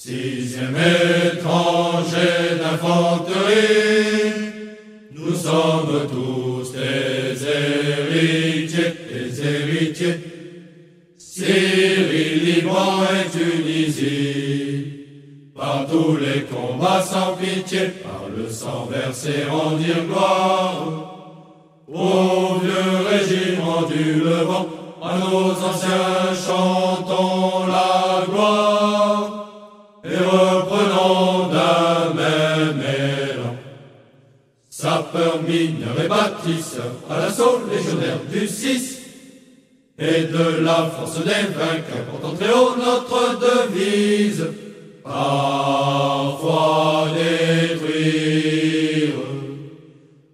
Sixième étranger d'infanterie, nous sommes tous des héritiers. Syrie, Liban et Tunisie, par tous les combats sans pitié, par le sang versé en dire gloire. Au vieux régiment du Levant, à nos anciens chantons la gloire, et reprenons d'un même élan. Sapeurs, mineurs et bâtisseurs, à l'assaut légionnaire du 6, et de la force des vainqueurs, portant très haut notre devise, parfois détruire,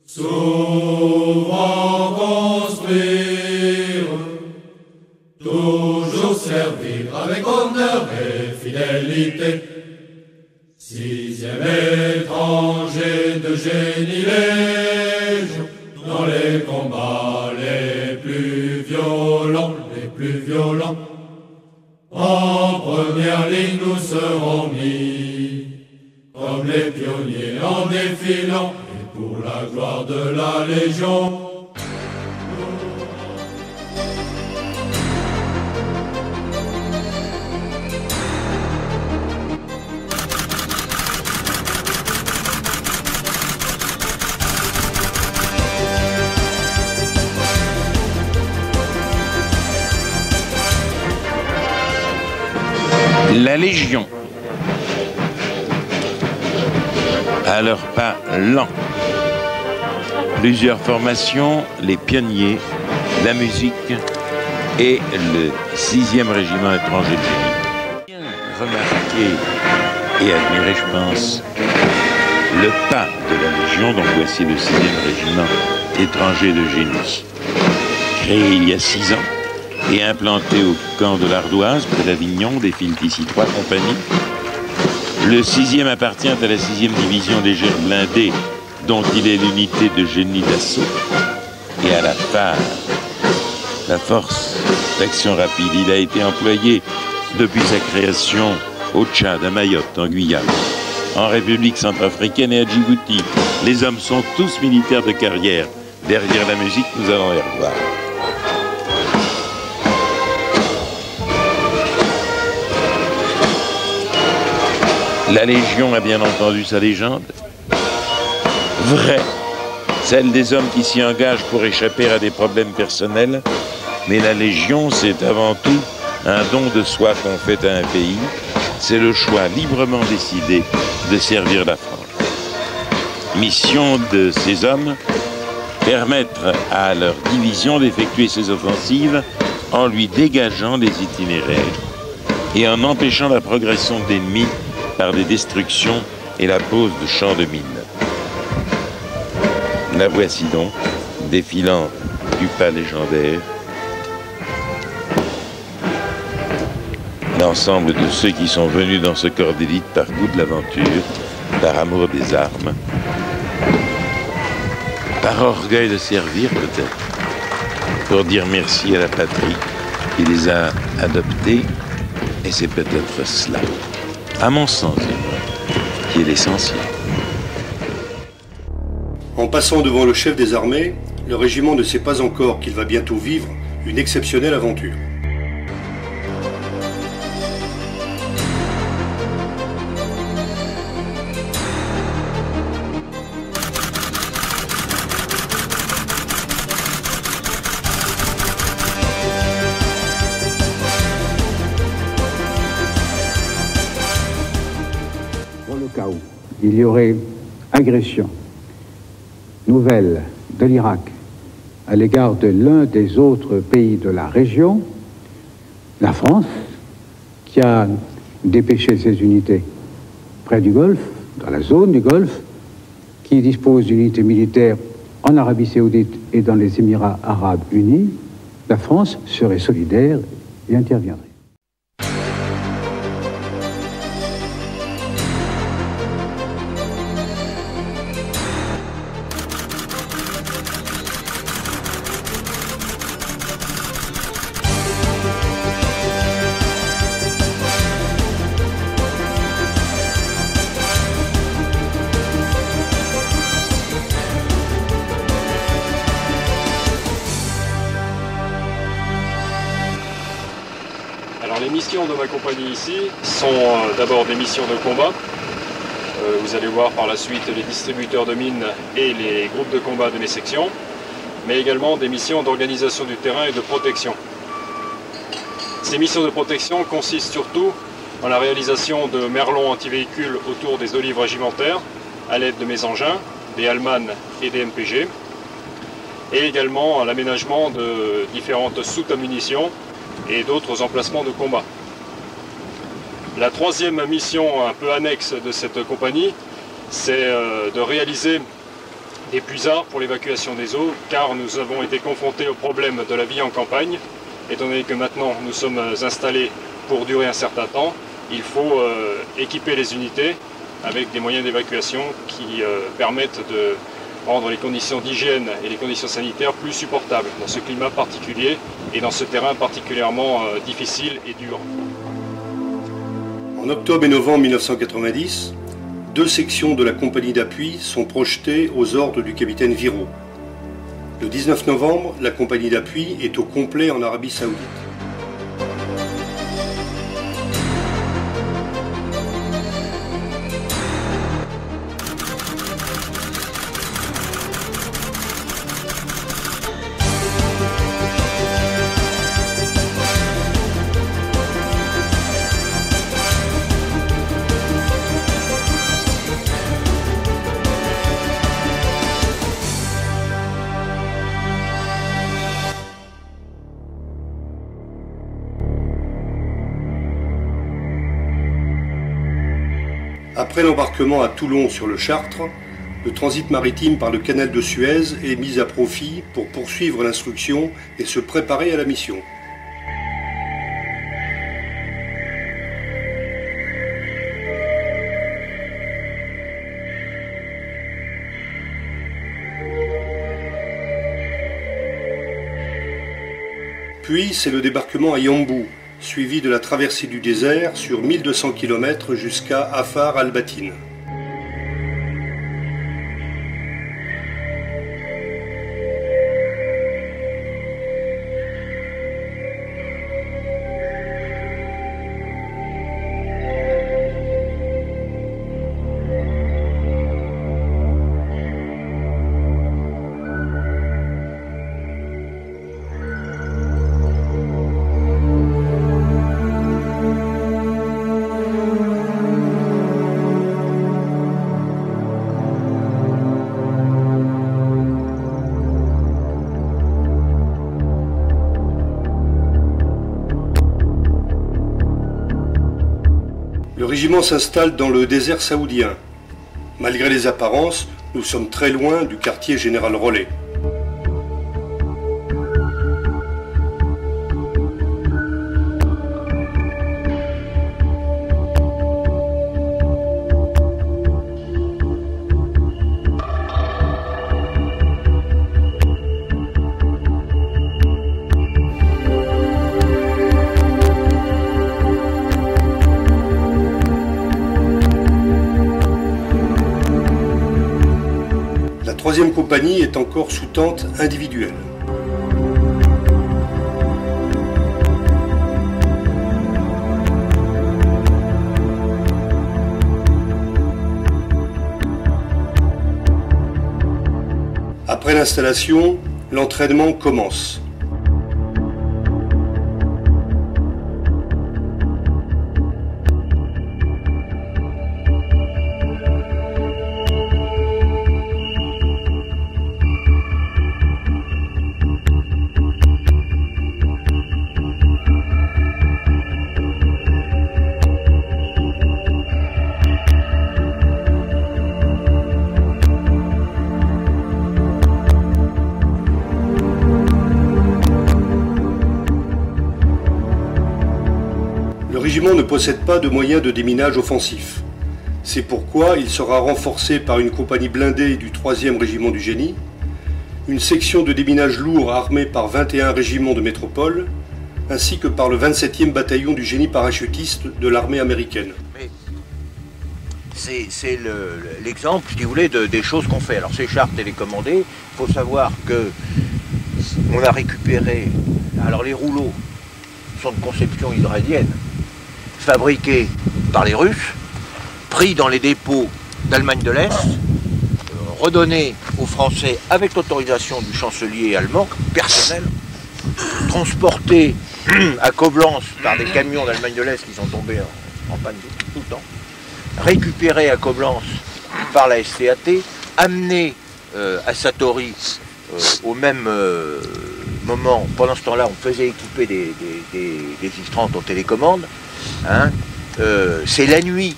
souvent construire, toujours servir avec honneur et fidélité. Sixième étranger de génie légion, dans les combats les plus violents, en première ligne nous serons mis, comme les pionniers en défilant, et pour la gloire de la Légion. La Légion, à leur pas lent, plusieurs formations, les pionniers, la musique et le 6e régiment étranger de génie. Bien remarqué et admiré, je pense, le pas de la Légion, donc voici le 6e régiment étranger de génie, créé il y a 6 ans, et implanté au camp de l'Ardoise, près d'Avignon, défilent ici 3 compagnies. Le 6e appartient à la 6e division légère blindée, dont il est l'unité de génie d'assaut, et à la phare, la force d'action rapide. Il a été employé depuis sa création au Tchad, à Mayotte, en Guyane, en République centrafricaine et à Djibouti. Les hommes sont tous militaires de carrière. Derrière la musique, nous allons les revoir. La Légion a bien entendu sa légende, vraie, celle des hommes qui s'y engagent pour échapper à des problèmes personnels, mais la Légion, c'est avant tout un don de soi qu'on fait à un pays, c'est le choix librement décidé de servir la France. Mission de ces hommes, permettre à leur division d'effectuer ses offensives en lui dégageant des itinéraires et en empêchant la progression de l'ennemi par des destructions et la pose de champs de mines. La voici donc, défilant du pas légendaire, l'ensemble de ceux qui sont venus dans ce corps d'élite par goût de l'aventure, par amour des armes, par orgueil de servir peut-être, pour dire merci à la patrie qui les a adoptés, et c'est peut-être cela, à mon sens, qui est l'essentiel. En passant devant le chef des armées, le régiment ne sait pas encore qu'il va bientôt vivre une exceptionnelle aventure. Il y aurait agression nouvelle de l'Irak à l'égard de l'un des autres pays de la région, la France, qui a dépêché ses unités près du Golfe, dans la zone du Golfe, qui dispose d'unités militaires en Arabie Saoudite et dans les Émirats Arabes Unis, la France serait solidaire et interviendrait. les missions de ma compagnie ici sont d'abord des missions de combat. Vous allez voir par la suite les distributeurs de mines et les groupes de combat de mes sections, mais également des missions d'organisation du terrain et de protection. Ces missions de protection consistent surtout en la réalisation de merlons antivéhicules autour des olives régimentaires à l'aide de mes engins, des Allman et des MPG, et également à l'aménagement de différentes soutes à munitions et d'autres emplacements de combat. La troisième mission un peu annexe de cette compagnie, c'est de réaliser des puisards pour l'évacuation des eaux, car nous avons été confrontés au problème de la vie en campagne. Étant donné que maintenant nous sommes installés pour durer un certain temps, il faut équiper les unités avec des moyens d'évacuation qui permettent de rendre les conditions d'hygiène et les conditions sanitaires plus supportables dans ce climat particulier et dans ce terrain particulièrement difficile et dur. En octobre et novembre 1990, 2 sections de la compagnie d'appui sont projetées aux ordres du capitaine Viraud. Le 19 novembre, la compagnie d'appui est au complet en Arabie Saoudite. Après l'embarquement à Toulon sur le Chartres, le transit maritime par le canal de Suez est mis à profit pour poursuivre l'instruction et se préparer à la mission. Puis c'est le débarquement à Yambou, suivi de la traversée du désert sur 1200 km jusqu'à Afar al-Batin. Le régiment s'installe dans le désert saoudien. Malgré les apparences, nous sommes très loin du quartier général Rollet. La troisième compagnie est encore sous tente individuelle. Après l'installation, l'entraînement commence. Le régiment ne possède pas de moyens de déminage offensif. C'est pourquoi il sera renforcé par une compagnie blindée du 3e régiment du génie, une section de déminage lourd armée par 21 régiments de métropole, ainsi que par le 27e bataillon du génie parachutiste de l'armée américaine. C'est l'exemple, si vous voulez, des choses qu'on fait. Alors ces chars télécommandés, il faut savoir que on a récupéré, alors les rouleaux sont de conception israélienne, fabriqués par les Russes, pris dans les dépôts d'Allemagne de l'Est, redonnés aux Français avec l'autorisation du chancelier allemand, personnel, transportés à Coblence par des camions d'Allemagne de l'Est qui sont tombés en panne tout le temps, récupérés à Coblence par la STAT, amenés à Satory au même moment. Pendant ce temps-là, on faisait équiper des X-30 en télécommande. Hein. C'est la nuit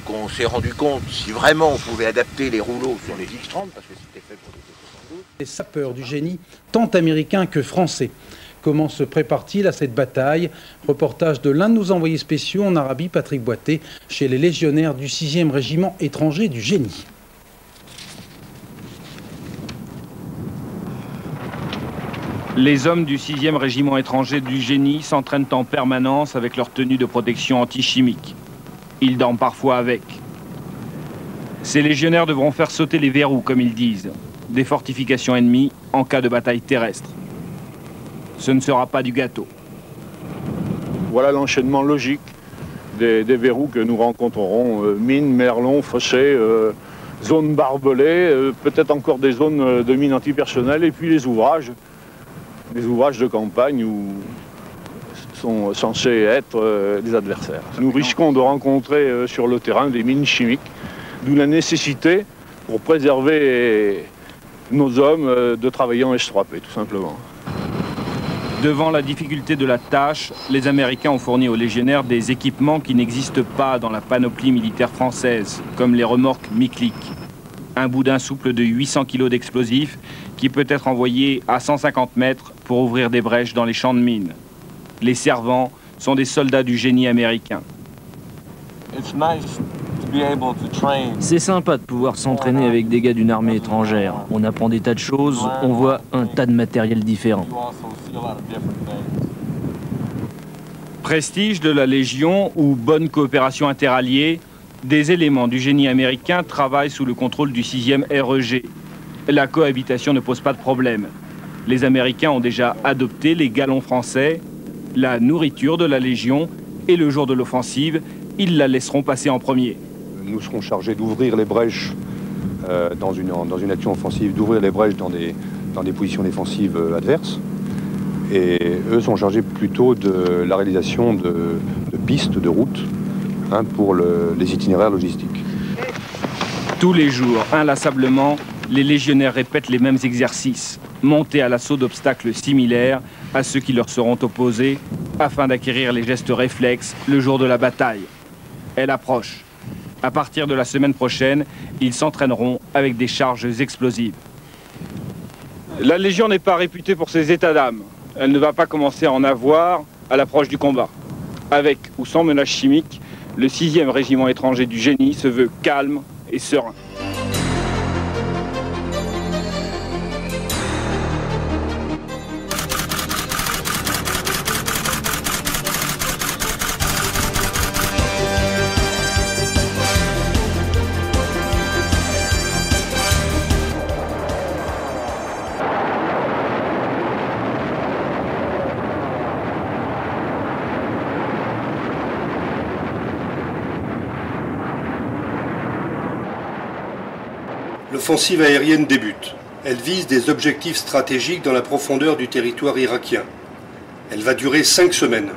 qu'on s'est rendu compte si vraiment on pouvait adapter les rouleaux sur les X-30, parce que c'était fait pour les T-72. Les sapeurs du génie, tant américains que français. Comment se prépare-t-il à cette bataille? Reportage de l'un de nos envoyés spéciaux en Arabie, Patrick Boité, chez les légionnaires du 6e régiment étranger du génie. Les hommes du 6e régiment étranger du génie s'entraînent en permanence avec leur tenue de protection antichimique. Ils dorment parfois avec. Ces légionnaires devront faire sauter les verrous, comme ils disent, des fortifications ennemies en cas de bataille terrestre. Ce ne sera pas du gâteau. Voilà l'enchaînement logique des verrous que nous rencontrerons. Mines, merlons, fossés, zones barbelées, peut-être encore des zones de mines antipersonnelles, et puis les ouvrages de campagne où sont censés être des adversaires. Nous risquons de rencontrer sur le terrain des mines chimiques, d'où la nécessité, pour préserver nos hommes, de travailler en S3P, tout simplement. Devant la difficulté de la tâche, les Américains ont fourni aux légionnaires des équipements qui n'existent pas dans la panoplie militaire française, comme les remorques Miklik. Un boudin souple de 800 kg d'explosifs qui peut être envoyé à 150 mètres pour ouvrir des brèches dans les champs de mines. Les servants sont des soldats du génie américain. C'est sympa de pouvoir s'entraîner avec des gars d'une armée étrangère. On apprend des tas de choses, on voit un tas de matériel différent. Prestige de la Légion ou bonne coopération interalliée, des éléments du génie américain travaillent sous le contrôle du 6e REG. La cohabitation ne pose pas de problème. Les Américains ont déjà adopté les galons français, la nourriture de la Légion, et le jour de l'offensive, ils la laisseront passer en premier. Nous serons chargés d'ouvrir les brèches dans une action offensive, d'ouvrir les brèches dans des positions défensives adverses. Et eux sont chargés plutôt de la réalisation de pistes, de routes, hein, pour les itinéraires logistiques. Tous les jours, inlassablement, les légionnaires répètent les mêmes exercices, montés à l'assaut d'obstacles similaires à ceux qui leur seront opposés, afin d'acquérir les gestes réflexes le jour de la bataille. Elle approche. À partir de la semaine prochaine, ils s'entraîneront avec des charges explosives. La Légion n'est pas réputée pour ses états d'âme. Elle ne va pas commencer à en avoir à l'approche du combat. Avec ou sans menace chimique, le 6e régiment étranger du génie se veut calme et serein. L'offensive aérienne débute. Elle vise des objectifs stratégiques dans la profondeur du territoire irakien. Elle va durer 5 semaines.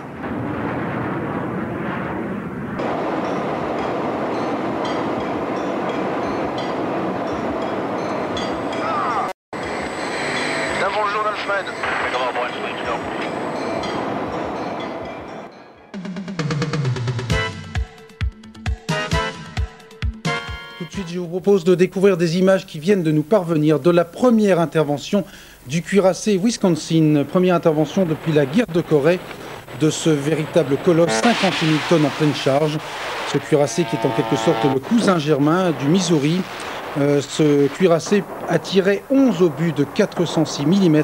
Bonjour Alfred. Tout de suite, je vous propose de découvrir des images qui viennent de nous parvenir de la première intervention du cuirassé Wisconsin. Première intervention depuis la guerre de Corée de ce véritable colosse, 50 000 tonnes en pleine charge. Ce cuirassé qui est en quelque sorte le cousin germain du Missouri. Ce cuirassé a tiré 11 obus de 406 mm,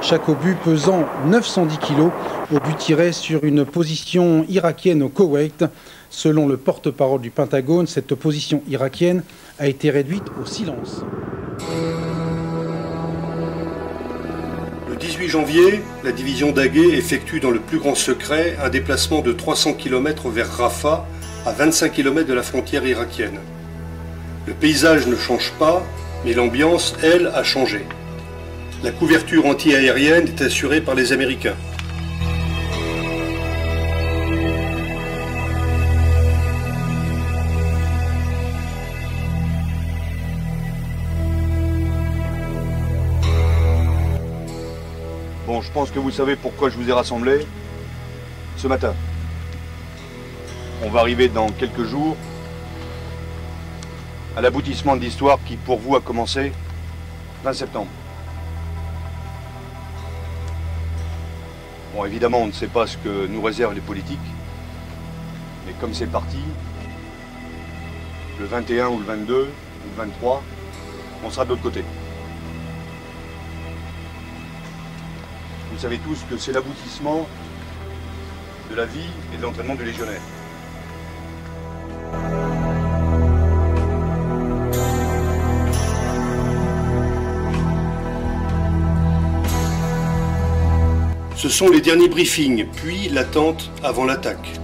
chaque obus pesant 910 kg, obus tirés sur une position irakienne au Koweït. Selon le porte-parole du Pentagone, cette position irakienne a été réduite au silence. Le 18 janvier, la division Daguet effectue dans le plus grand secret un déplacement de 300 km vers Rafah, à 25 km de la frontière irakienne. Le paysage ne change pas, mais l'ambiance, elle, a changé. La couverture anti-aérienne est assurée par les Américains. Bon, je pense que vous savez pourquoi je vous ai rassemblés ce matin. On va arriver dans quelques jours à l'aboutissement de l'histoire qui, pour vous, a commencé 20 septembre. Bon, évidemment, on ne sait pas ce que nous réservent les politiques, mais comme c'est parti, le 21 ou le 22 ou le 23, on sera de l'autre côté. Vous savez tous que c'est l'aboutissement de la vie et de l'entraînement du légionnaire. Ce sont les derniers briefings, puis l'attente avant l'attaque.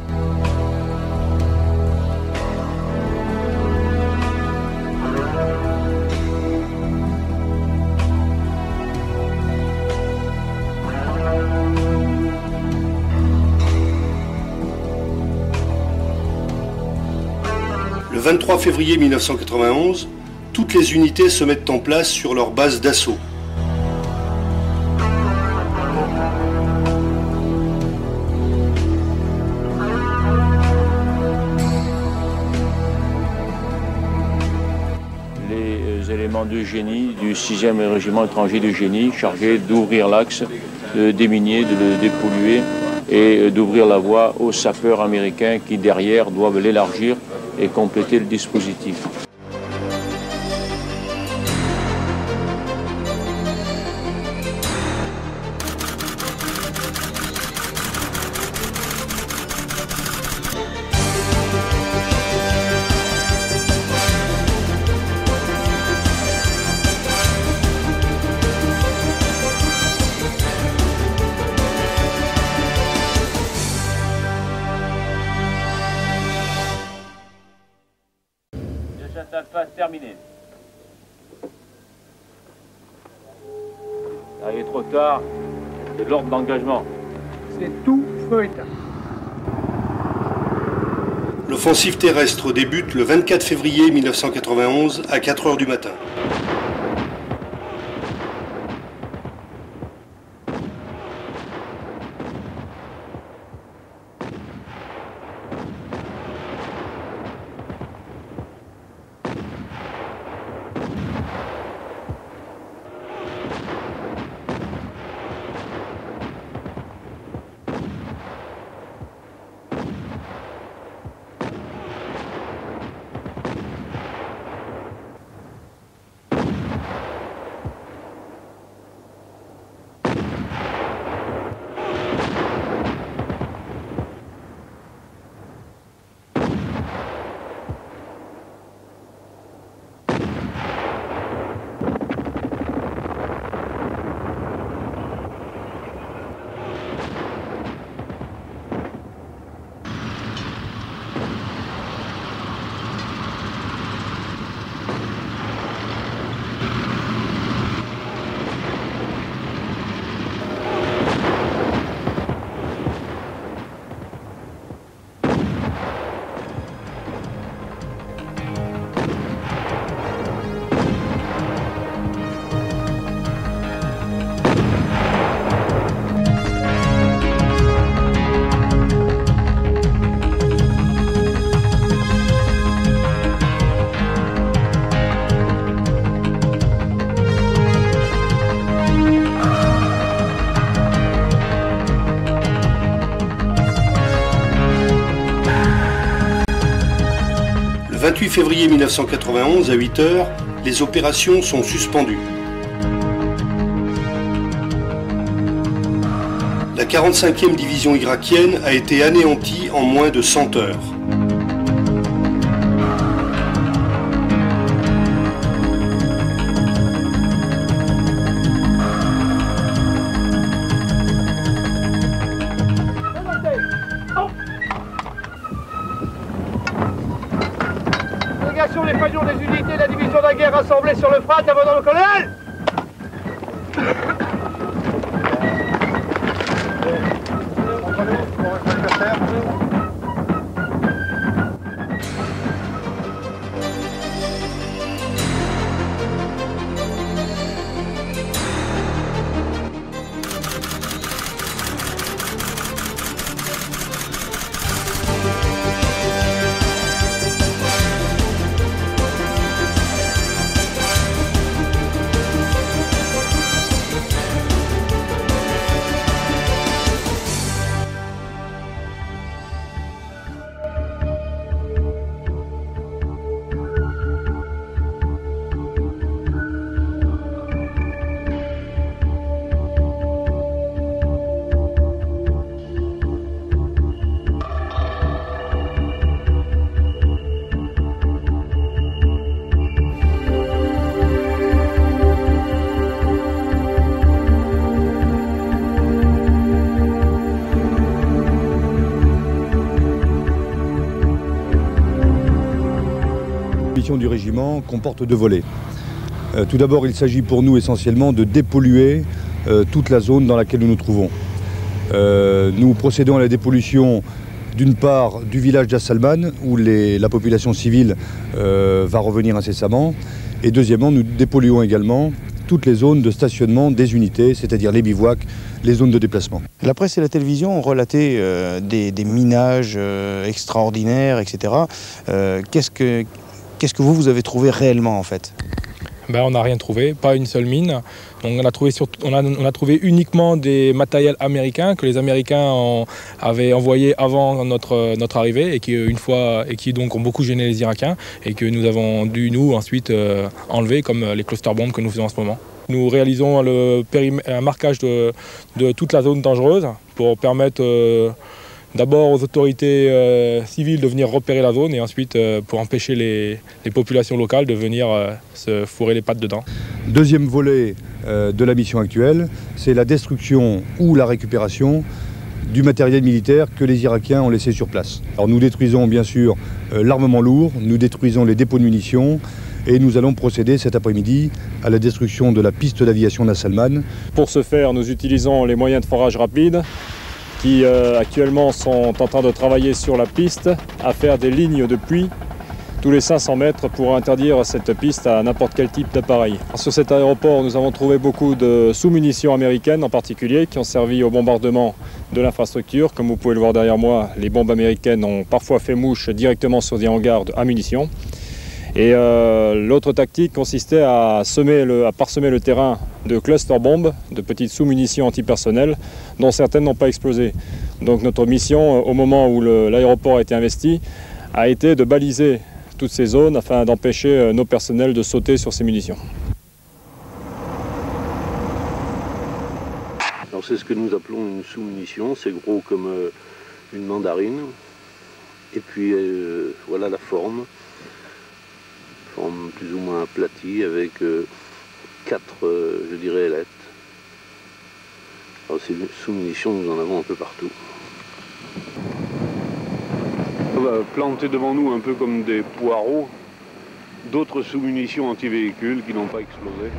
Le 23 février 1991, toutes les unités se mettent en place sur leur base d'assaut. Les éléments de génie du 6e régiment étranger de génie chargés d'ouvrir l'axe, de déminer, de le dépolluer et d'ouvrir la voie aux sapeurs américains qui derrière doivent l'élargir et compléter le dispositif. Terminé. Il est trop tard, c'est l'ordre d'engagement. C'est tout feu éteint. L'offensive terrestre débute le 24 février 1991 à 4 h du matin. Le 28 février 1991 à 8 h, les opérations sont suspendues. La 45e division irakienne a été anéantie en moins de 100 heures. la guerre rassemblés sur le Frat avant le colonel. La mission du régiment comporte deux volets. Tout d'abord, il s'agit pour nous essentiellement de dépolluer toute la zone dans laquelle nous nous trouvons. Nous procédons à la dépollution d'une part du village d'As-Salman où la population civile va revenir incessamment, et deuxièmement nous dépolluons également toutes les zones de stationnement des unités, c'est-à-dire les bivouacs, les zones de déplacement. La presse et la télévision ont relaté des minages extraordinaires, etc. Qu'est-ce que vous avez trouvé réellement en fait? On n'a rien trouvé, pas une seule mine. Donc on a trouvé uniquement des matériels américains que les Américains avaient envoyés avant notre arrivée et qui donc ont beaucoup gêné les Irakiens et que nous avons dû nous ensuite enlever comme les cluster bombs que nous faisons en ce moment. Nous réalisons un marquage de toute la zone dangereuse pour permettre d'abord aux autorités civiles de venir repérer la zone et ensuite pour empêcher les populations locales de venir se fourrer les pattes dedans. Deuxième volet de la mission actuelle, c'est la destruction ou la récupération du matériel militaire que les Irakiens ont laissé sur place. Alors nous détruisons bien sûr l'armement lourd, nous détruisons les dépôts de munitions et nous allons procéder cet après-midi à la destruction de la piste d'aviation d'As-Salman. Pour ce faire, nous utilisons les moyens de forage rapide qui actuellement sont en train de travailler sur la piste à faire des lignes de puits tous les 500 mètres pour interdire cette piste à n'importe quel type d'appareil. Sur cet aéroport, nous avons trouvé beaucoup de sous-munitions américaines en particulier qui ont servi au bombardement de l'infrastructure. Comme vous pouvez le voir derrière moi, les bombes américaines ont parfois fait mouche directement sur des hangars à munitions. Et l'autre tactique consistait à parsemer le terrain de cluster bombes, de petites sous-munitions antipersonnelles, dont certaines n'ont pas explosé. Donc notre mission, au moment où l'aéroport a été investi, a été de baliser toutes ces zones afin d'empêcher nos personnels de sauter sur ces munitions. Alors c'est ce que nous appelons une sous-munition, c'est gros comme une mandarine. Et puis voilà la forme plus ou moins aplatie avec 4, je dirais, ailettes. Alors ces sous-munitions, nous en avons un peu partout. On va planter devant nous un peu comme des poireaux d'autres sous-munitions anti-véhicules qui n'ont pas explosé.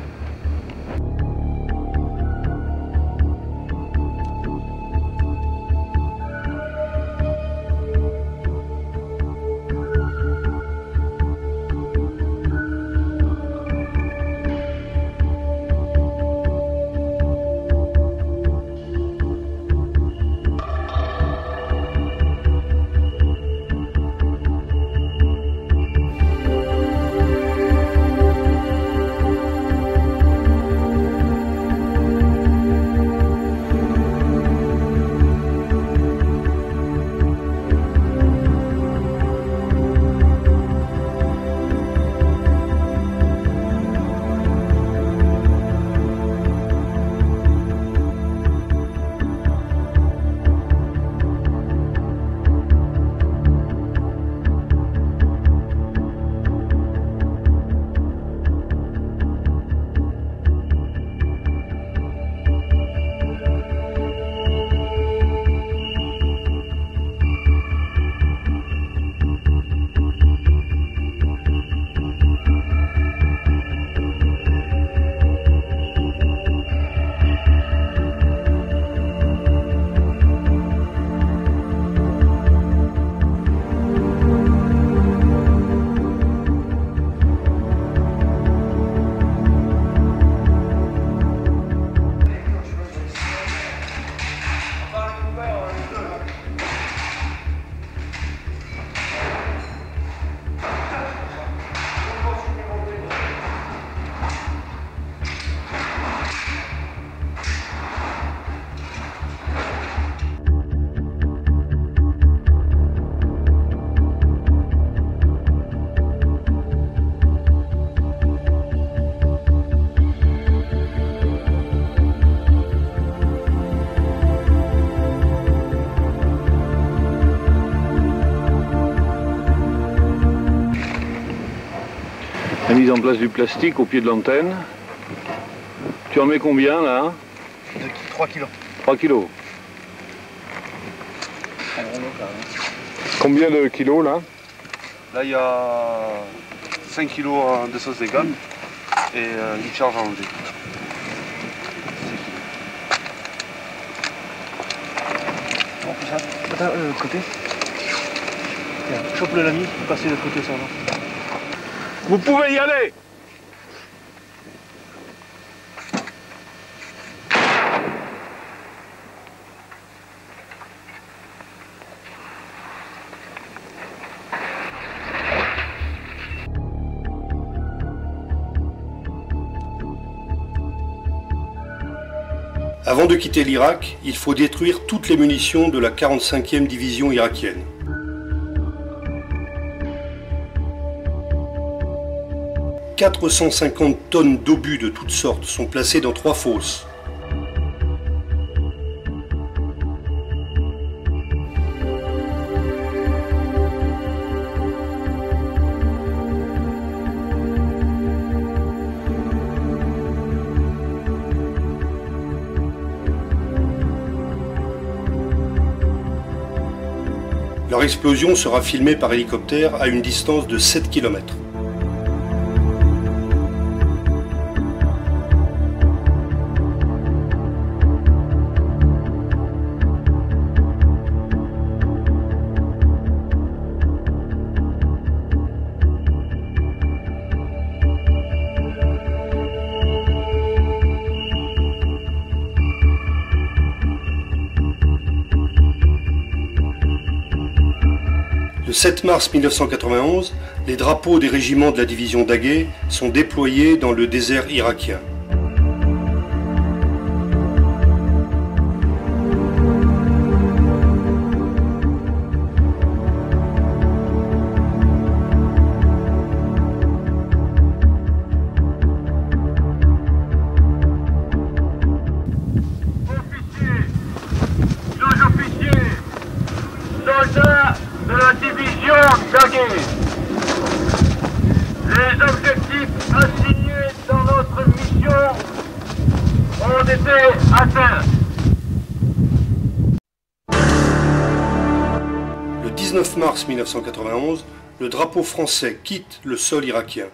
en place du plastique au pied de l'antenne. Tu en mets combien là? 3 kilos. 3 kilos. Combien de kilos là? Là il y a 5 kilos de sauce végane et une charge à enlever. Attends, de l'autre côté. Tiens, chope le lami, passer de l'autre côté, ça va. Vous pouvez y aller! Avant de quitter l'Irak, il faut détruire toutes les munitions de la 45e division irakienne. « 450 tonnes d'obus de toutes sortes sont placées dans 3 fosses. Leur explosion sera filmée par hélicoptère à une distance de 7 km. Le 7 mars 1991, les drapeaux des régiments de la division Daguet sont déployés dans le désert irakien. Soldats de la division Daguet. Les objectifs assignés dans notre mission ont été atteints. Le 19 mars 1991, le drapeau français quitte le sol irakien.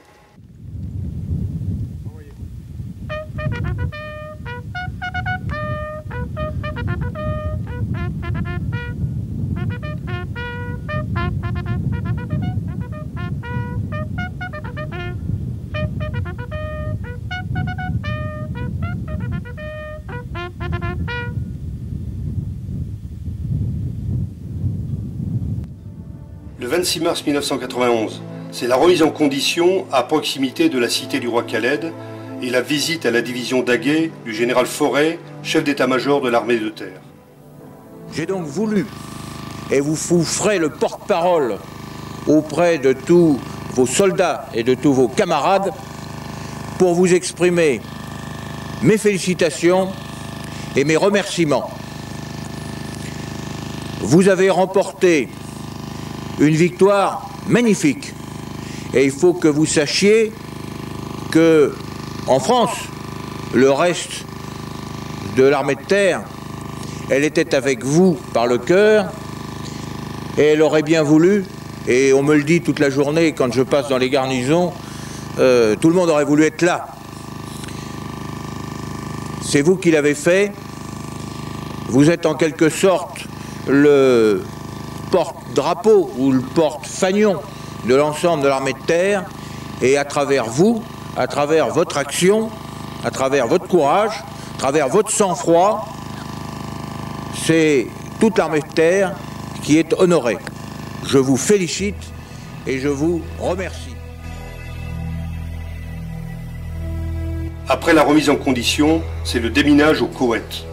Le 26 mars 1991, c'est la remise en condition à proximité de la cité du roi Khaled et la visite à la division Daguet du général Fauré, chef d'état-major de l'armée de terre. J'ai donc voulu, et vous ferez le porte-parole auprès de tous vos soldats et de tous vos camarades, pour vous exprimer mes félicitations et mes remerciements. Vous avez remporté une victoire magnifique. Et il faut que vous sachiez que, en France, le reste de l'armée de terre, elle était avec vous par le cœur, et elle aurait bien voulu, et on me le dit toute la journée quand je passe dans les garnisons, tout le monde aurait voulu être là. C'est vous qui l'avez fait. Vous êtes en quelque sorte le porte-drapeau ou le porte-fanion de l'ensemble de l'armée de terre, et à travers vous, à travers votre action, à travers votre courage, à travers votre sang-froid, c'est toute l'armée de terre qui est honorée. Je vous félicite et je vous remercie. Après la remise en condition, c'est le déminage au Koweït.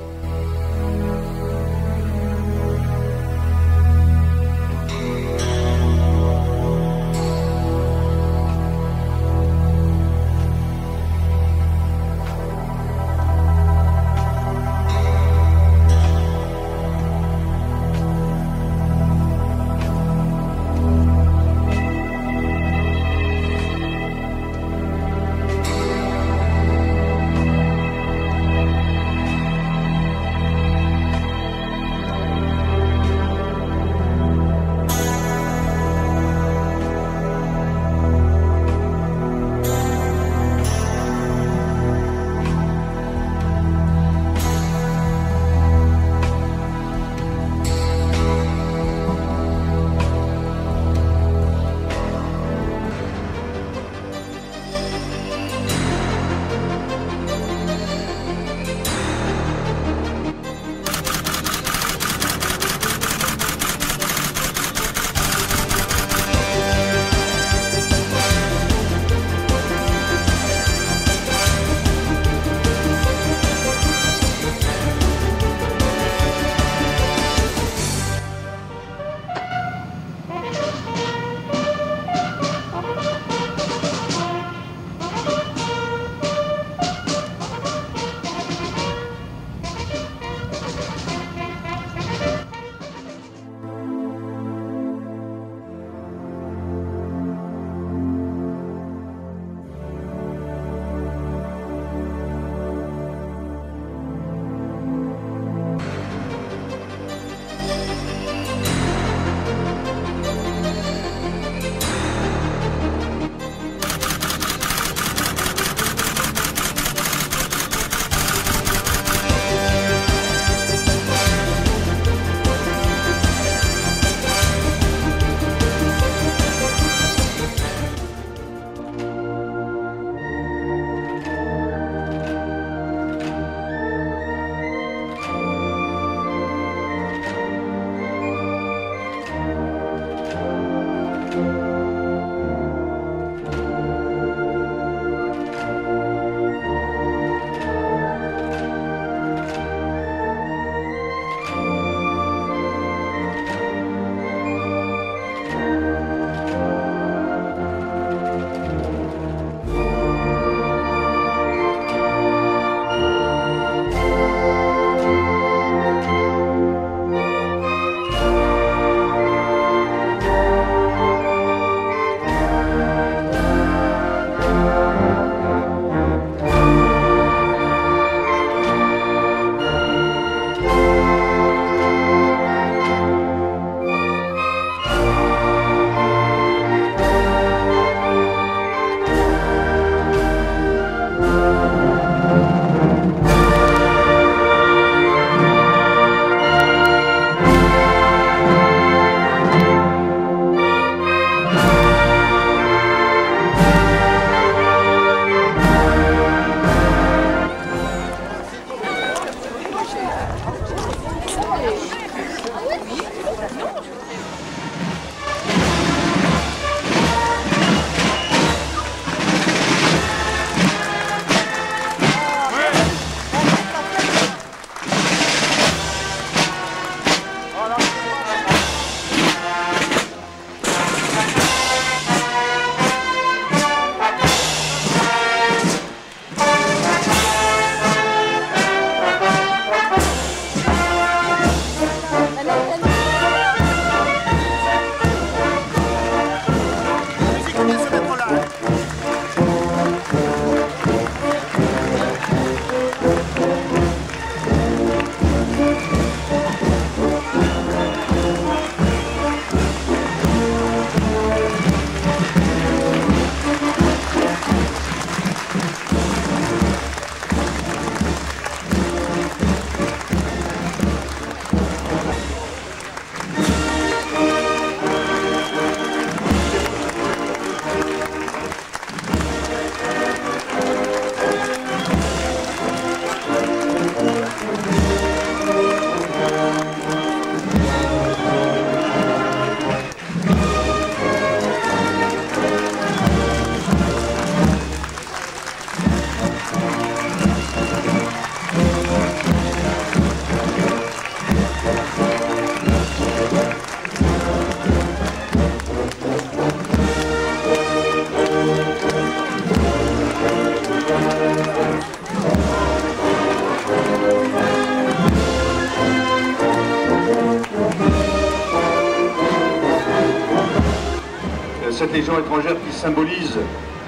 cette Légion étrangère qui symbolise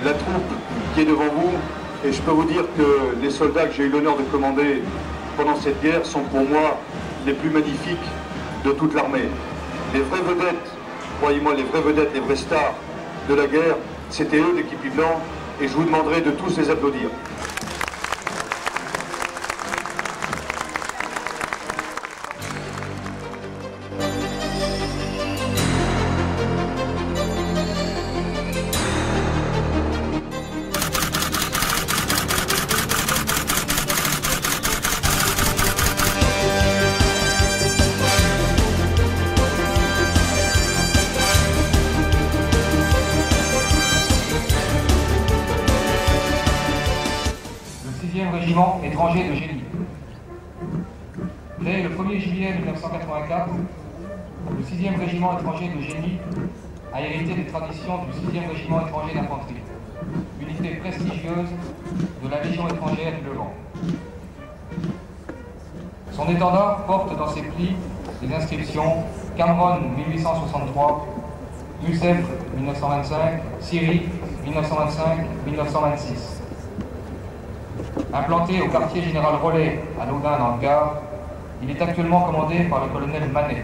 la troupe qui est devant vous. Et je peux vous dire que les soldats que j'ai eu l'honneur de commander pendant cette guerre sont pour moi les plus magnifiques de toute l'armée. Les vraies vedettes, croyez-moi, les vraies vedettes, les vraies stars de la guerre, c'était eux, l'équipe blanc, et je vous demanderai de tous les applaudir. Régiment étranger de génie. Créé le 1er juillet 1984, le 6e régiment étranger de génie a hérité des traditions du 6e régiment étranger d'infanterie, unité prestigieuse de la Légion étrangère du Levant. Son étendard porte dans ses plis les inscriptions Cameroun 1863, Lucèvre 1925, Syrie 1925-1926. Implanté au quartier général Rollet à Laudun dans le Gard, il est actuellement commandé par le colonel Manet.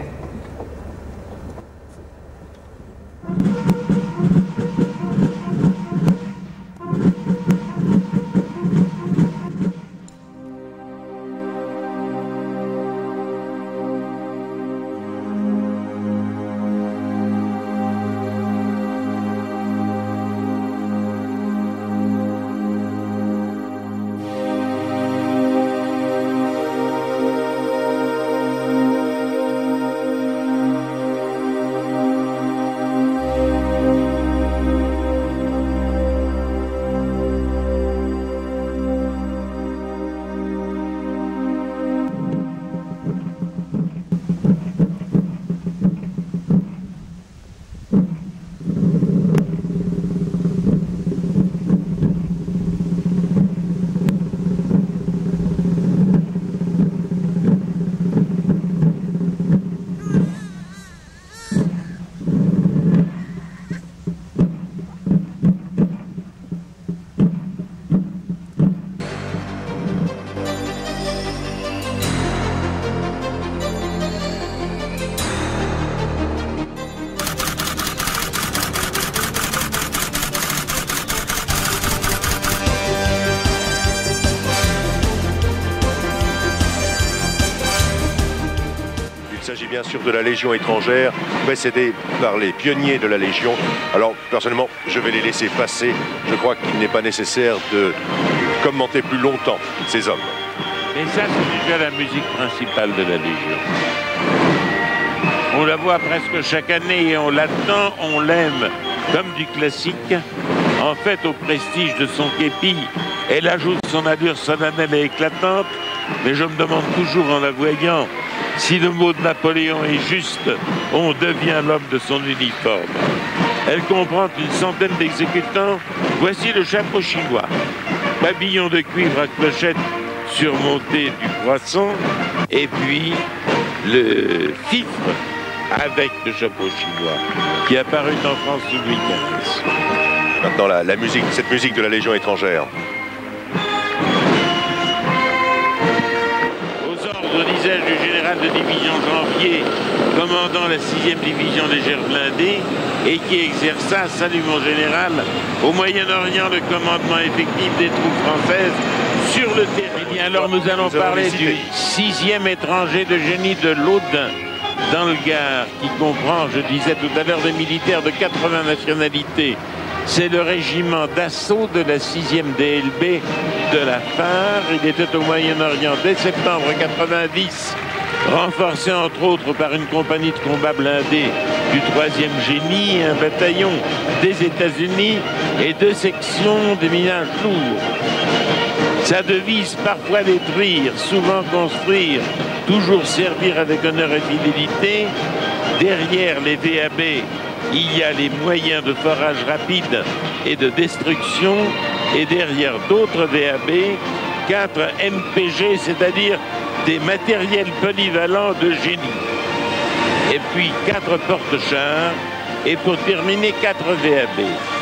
Il s'agit bien sûr de la Légion étrangère, précédée par les pionniers de la Légion. Alors, personnellement, je vais les laisser passer. Je crois qu'il n'est pas nécessaire de commenter plus longtemps ces hommes. Mais ça, c'est déjà la musique principale de la Légion. On la voit presque chaque année et on l'attend, on l'aime comme du classique. En fait, au prestige de son képi, elle ajoute son allure solennelle et éclatante. Mais je me demande toujours en la voyant si le mot de Napoléon est juste, on devient l'homme de son uniforme. Elle comprend une centaine d'exécutants. Voici le chapeau chinois. Pavillon de cuivre à clochette surmonté du croissant. Et puis le fifre avec le chapeau chinois qui apparut en France sous Louis XV. Maintenant, la musique, cette musique de la Légion étrangère. Disais du général de division Janvier, commandant la 6e division légère blindée et qui exerça, salut mon général, au Moyen-Orient le commandement effectif des troupes françaises sur le terrain. Eh bien, alors nous allons parler du 6e étranger de génie de Laudun dans le Gard, qui comprend, je disais tout à l'heure, des militaires de 80 nationalités. C'est le régiment d'assaut de la 6e DLB de la phare. Il était au Moyen-Orient dès septembre 90, renforcé entre autres par une compagnie de combat blindée du 3e génie, un bataillon des États-Unis et 2 sections de minage lourd. Sa devise, parfois détruire, souvent construire, toujours servir avec honneur et fidélité. Derrière les VAB, il y a les moyens de forage rapide et de destruction, et derrière d'autres VAB, 4 MPG, c'est-à-dire des matériels polyvalents de génie. Et puis 4 porte-chars Et pour terminer, 4 VAB.